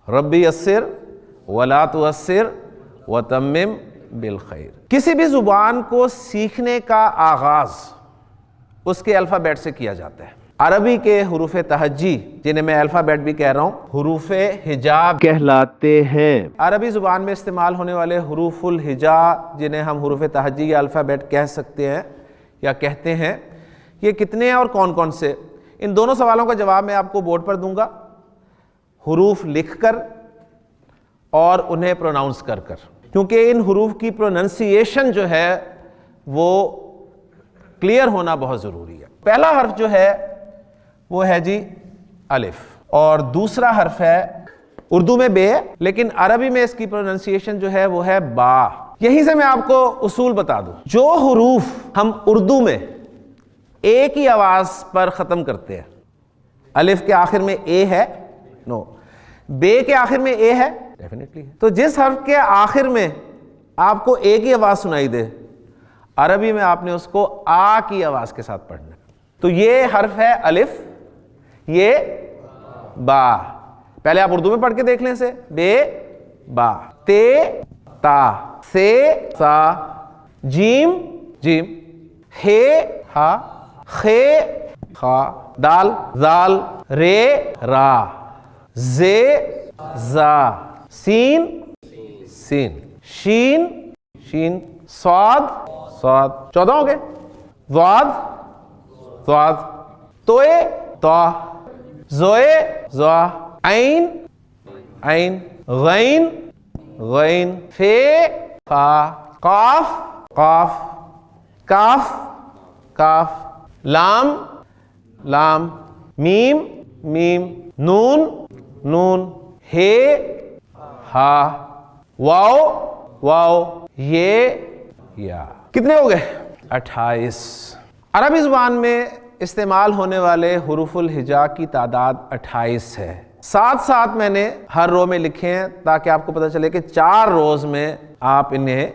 ربی یسر ولا تعسر وتمم بالخیر۔ کسی بھی زبان کو سیکھنے کا آغاز اس کے الفابیٹ سے کیا جاتا ہے۔ عربی کے حروف تہجی، جنہیں میں الفابیٹ بھی کہہ رہا ہوں، حروف ہجا کہلاتے ہیں۔ عربی زبان میں استعمال ہونے والے حروف الہجا، جنہیں ہم حروف تہجی یا الفابیٹ کہہ سکتے ہیں یا کہتے ہیں، یہ کتنے ہیں اور کون کون سے؟ ان دونوں سوالوں کا جواب میں آپ کو بورڈ پر دوں گا، حروف لکھ کر اور انہیں پروناؤنس کر کر، کیونکہ ان حروف کی پروننسیشن جو ہے وہ کلیئر ہونا بہت ضروری ہے۔ پہلا حرف جو ہے وہ ہے جی الف، اور دوسرا حرف ہے، اردو میں بے، لیکن عربی میں اس کی پروننسیشن جو ہے وہ ہے با۔ یہیں سے میں آپ کو اصول بتا دوں، جو حروف ہم اردو میں ایک ہی آواز پر ختم کرتے ہیں، الف کے آخر میں اے ہے، نو، بے کے آخر میں اے ہے، ڈیفینیٹلی ہے، تو جس حرف کے آخر میں آپ کو ایک ہی آواز سنائی دے، عربی میں آپ نے اس کو آ کی آواز کے ساتھ پڑھنا ہے۔ تو یہ حرف ہے الف، یہ با۔ پہلے آپ اردو میں پڑھ کے دیکھ لیں اسے، بے با، تے تا، سے سا، جیم جیم، ہے ہا، خے خا، دال زال، رے را، زے زا، سین سین، شین شین، صاد صاد، 14 ہو گئے، ضاد ضاد، توئے تو، زوئے زوا، عین عین، غین غین، فے فا، قاف قاف، کاف کاف، لام لام، میم میم، نون نون، ہے ہا، واو واو، یہ یا۔ کتنے ہو گئے؟ 28۔ عربی زبان میں استعمال ہونے والے حروف الہجا کی تعداد 28 ہے۔ ساتھ ساتھ میں نے ہر رو میں لکھے ہیں تاکہ آپ کو پتہ چلے کہ 4 روز میں آپ انہیں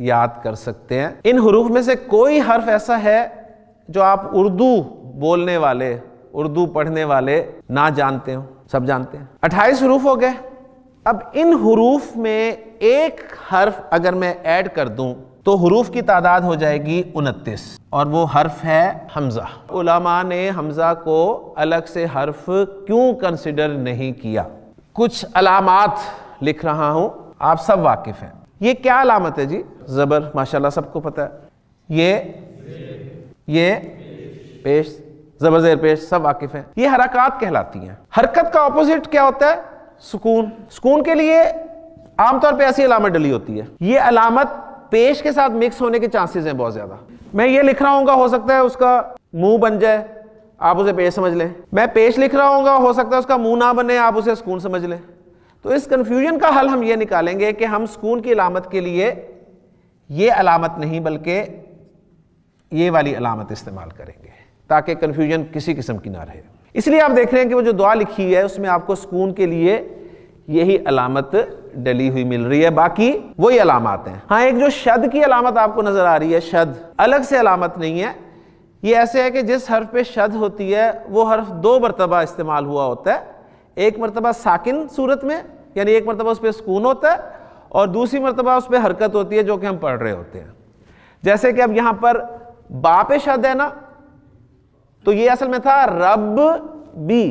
یاد کر سکتے ہیں۔ ان حروف میں سے کوئی حرف ایسا ہے جو آپ اردو بولنے والے، اردو پڑھنے والے نہ جانتے ہوں؟ سب جانتے ہیں۔ 28 حروف ہو گئے۔ اب ان حروف میں ایک حرف اگر میں ایڈ کر دوں تو حروف کی تعداد ہو جائے گی 29، اور وہ حرف ہے حمزہ۔ علماء نے حمزہ کو الگ سے حرف کیوں کنسیڈر نہیں کیا؟ کچھ علامات لکھ رہا ہوں، آپ سب واقف ہیں۔ یہ کیا علامت ہے جی؟ زبر، ماشاءاللہ سب کو پتہ ہے۔ یہ پیش، زبر زیر پیش، سب واقف ہیں۔ یہ حرکات کہلاتی ہیں۔ حرکت کا اپوزٹ کیا ہوتا ہے؟ سکون۔ سکون کے لیے عام طور پہ ایسی علامت ڈلی ہوتی ہے۔ یہ علامت پیش کے ساتھ مکس ہونے کے چانسز ہیں بہت زیادہ۔ میں یہ لکھ رہا ہوں گا، ہو سکتا ہے اس کا منہ بن جائے، آپ اسے پیش سمجھ لیں۔ میں پیش لکھ رہا ہوں گا، ہو سکتا ہے اس کا منہ نہ بنے، آپ اسے سکون سمجھ لیں۔ تو اس کنفیوژن کا حل ہم یہ نکالیں گے کہ ہم سکون کی علامت کے لیے یہ علامت نہیں بلکہ یہ والی علامت استعمال کریں گے تاکہ کنفیوژن کسی قسم کی نہ رہے۔ اس لیے آپ دیکھ رہے ہیں کہ وہ جو دعا لکھی ہے اس میں آپ کو سکون کے لیے یہی علامت ڈلی ہوئی مل رہی ہے، باقی وہی علامات ہیں۔ ہاں، ایک جو شد کی علامت آپ کو نظر آ رہی ہے، شد الگ سے علامت نہیں ہے، یہ ایسے ہے کہ جس حرف پہ شد ہوتی ہے وہ حرف 2 مرتبہ استعمال ہوا ہوتا ہے۔ ایک مرتبہ ساکن صورت میں، یعنی ایک مرتبہ اس پہ سکون ہوتا ہے، اور دوسری مرتبہ اس پہ حرکت ہوتی ہے جو کہ ہم پڑھ رہے ہوتے ہیں۔ جیسے کہ اب یہاں پر با پہ شد ہے نا، تو یہ اصل میں تھا رب بی،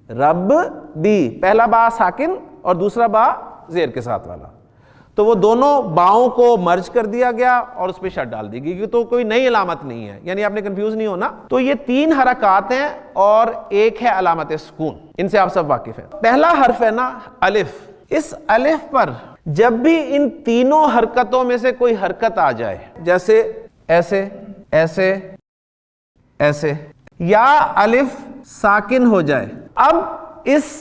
رب بی، پہلا با ساکن اور دوسرا با زیر کے ساتھ والا، تو وہ دونوں باؤں کو مرج کر دیا گیا اور اس پہ شد ڈال دی گئی، تو کوئی نئی علامت نہیں ہے، یعنی آپ نے کنفیوز نہیں ہونا۔ تو یہ 3 حرکات ہیں اور ایک ہے علامت سکون، ان سے آپ سب واقف ہیں۔ پہلا حرف ہے نا الف، اس الف پر جب بھی ان تینوں حرکتوں میں سے کوئی حرکت آ جائے، جیسے ایسے ایسے ایسے، یا الف ساکن ہو جائے، اب اس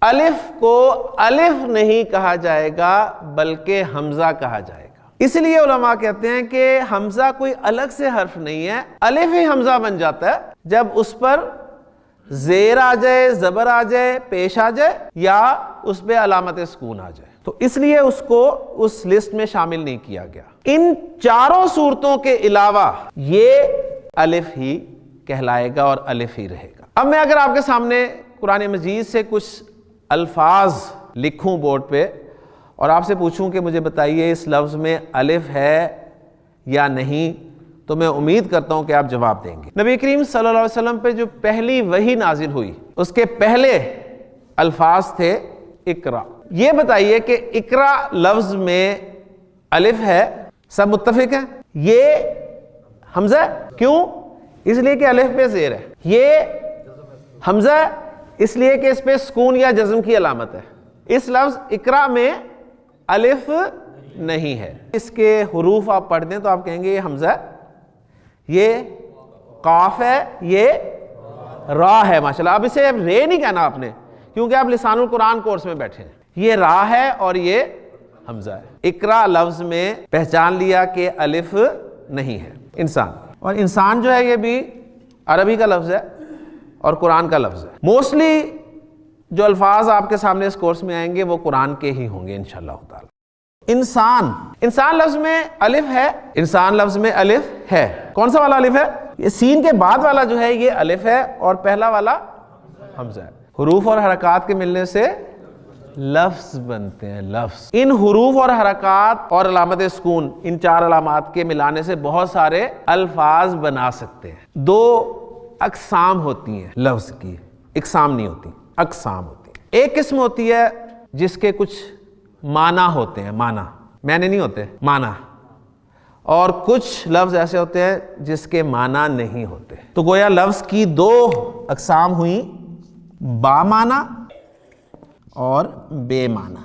الف کو الف نہیں کہا جائے گا بلکہ حمزہ کہا جائے گا۔ اس لیے علماء کہتے ہیں کہ حمزہ کوئی الگ سے حرف نہیں ہے، الف ہی حمزہ بن جاتا ہے جب اس پر زیر آ جائے، زبر آ جائے، پیش آ جائے، یا اس پہ علامت سکون آ جائے، تو اس لیے اس کو اس لسٹ میں شامل نہیں کیا گیا۔ ان چاروں صورتوں کے علاوہ یہ الف ہی کہلائے گا اور الف ہی رہے گا۔ اب میں اگر آپ کے سامنے قرآن مجید سے کچھ الفاظ لکھوں بورڈ پہ اور آپ سے پوچھوں کہ مجھے بتائیے اس لفظ میں الف ہے یا نہیں، تو میں امید کرتا ہوں کہ آپ جواب دیں گے۔ نبی کریم صلی اللہ علیہ وسلم پہ جو پہلی وحی نازل ہوئی اس کے پہلے الفاظ تھے اقرا۔ یہ بتائیے کہ اقرا لفظ میں الف ہے، سب متفق ہیں؟ یہ حمزہ ہے، کیوں؟ اس لیے کہ الف پہ زیر ہے۔ یہ حمزہ ہے اس لیے کہ اس پہ سکون یا جزم کی علامت ہے۔ اس لفظ اقرا میں الف نہیں ہے۔ اس کے حروف آپ پڑھ دیں تو آپ کہیں گے یہ حمزہ ہے، یہ قاف ہے، یہ را ہے۔ ماشاءاللہ، اب اسے رے نہیں کہنا آپ نے، کیونکہ آپ لسان القرآن کورس میں بیٹھے ہیں۔ یہ را ہے اور یہ حمزہ ہے۔ اقرا لفظ میں پہچان لیا کہ الف نہیں ہے۔ انسان، اور انسان جو ہے یہ بھی عربی کا لفظ ہے اور قرآن کا لفظ ہے۔ موسٹلی جو الفاظ آپ کے سامنے اس کورس میں آئیں گے وہ قرآن کے ہی ہوں گے انشاءاللہ تعالی۔ انسان، انسان لفظ میں الف ہے، انسان لفظ میں الف ہے۔ کون سا والا الف ہے؟ یہ سین کے بعد والا جو ہے یہ الف ہے اور پہلا والا حمزہ ہے۔ حروف اور حرکات کے ملنے سے لفظ بنتے ہیں، لفظ۔ ان حروف اور حرکات اور علامت سکون، ان چار علامات کے ملانے سے بہت سارے الفاظ بنا سکتے ہیں۔ دو اقسام ہوتی ہیں لفظ کی، اقسام نہیں ہوتی، اقسام ہوتی ہیں۔ ایک قسم ہوتی ہے جس کے کچھ معنی ہوتے ہیں، معنی نہیں ہوتے، معنی، اور کچھ لفظ ایسے ہوتے ہیں جس کے معنی نہیں ہوتے۔ تو گویا لفظ کی دو اقسام ہوئیں، با معنی اور بے معنی۔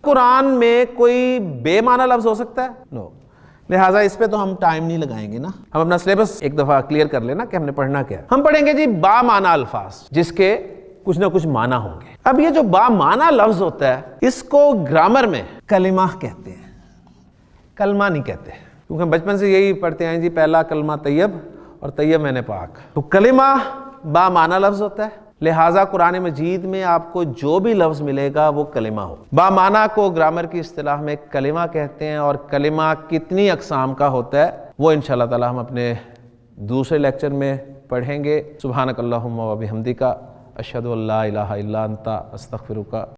قرآن میں کوئی بے معنی لفظ ہو سکتا ہے؟ نو۔ لہٰذا اس پہ تو ہم ٹائم نہیں لگائیں گے نا، ہم اپنا سلیبس ایک دفعہ کلیئر کر لینا کہ ہم نے پڑھنا کیا ہے۔ ہم پڑھیں گے جی با معنی الفاظ، جس کے کچھ نہ کچھ معنی ہوں گے۔ اب یہ جو با معنی لفظ ہوتا ہے اس کو گرامر میں کلمہ کہتے ہیں، کلمہ نہیں کہتے، کیونکہ ہم بچپن سے یہی پڑھتے ہیں جی پہلا کلمہ طیب اور طیب میں نے پاک۔ تو کلمہ با معنی لفظ ہوتا ہے، لہٰذا قرآن مجید میں آپ کو جو بھی لفظ ملے گا وہ کلمہ ہو۔ با معنی کو گرامر کی اصطلاح میں کلمہ کہتے ہیں، اور کلمہ کتنی اقسام کا ہوتا ہے وہ انشاءاللہ تعالی ہم اپنے دوسرے لیکچر میں پڑھیں گے۔ سبحانک اللہم و بحمدک، اشہد ان لا الہ الا انت، استغفرک۔